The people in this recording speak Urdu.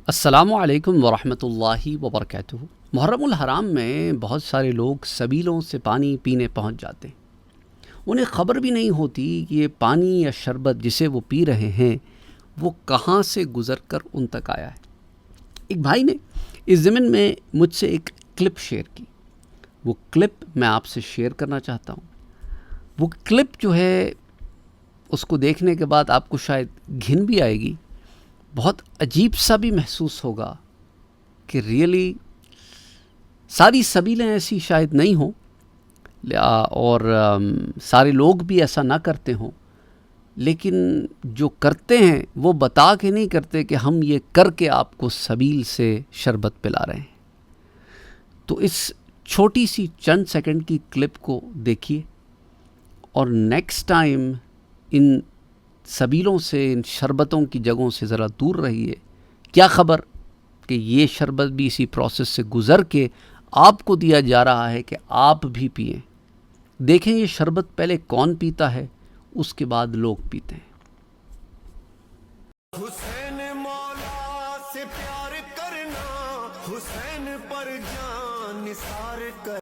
السلام علیکم ورحمۃ اللہ وبرکاتہ۔ محرم الحرام میں بہت سارے لوگ سبیلوں سے پانی پینے پہنچ جاتے ہیں۔ انہیں خبر بھی نہیں ہوتی کہ یہ پانی یا شربت جسے وہ پی رہے ہیں وہ کہاں سے گزر کر ان تک آیا ہے۔ ایک بھائی نے اس ضمن میں مجھ سے ایک کلپ شیئر کی۔ وہ کلپ میں آپ سے شیئر کرنا چاہتا ہوں۔ وہ کلپ جو ہے اس کو دیکھنے کے بعد آپ کو شاید گھن بھی آئے گی، بہت عجیب سا بھی محسوس ہوگا کہ ریئلی ساری سبیلیں ایسی شاید نہیں ہوں، اور سارے لوگ بھی ایسا نہ کرتے ہوں، لیکن جو کرتے ہیں وہ بتا کے نہیں کرتے کہ ہم یہ کر کے آپ کو سبیل سے شربت پلا رہے ہیں۔ تو اس چھوٹی سی چند سیکنڈ کی کلپ کو دیکھیے اور نیکسٹ ٹائم ان سبیلوں سے، ان شربتوں کی جگہوں سے ذرا دور رہیے۔ کیا خبر کہ یہ شربت بھی اسی پروسیس سے گزر کے آپ کو دیا جا رہا ہے کہ آپ بھی پئیں۔ دیکھیں یہ شربت پہلے کون پیتا ہے، اس کے بعد لوگ پیتے ہیں۔ حسین مولا سے پیار کرنا، حسین پر جان نثار کر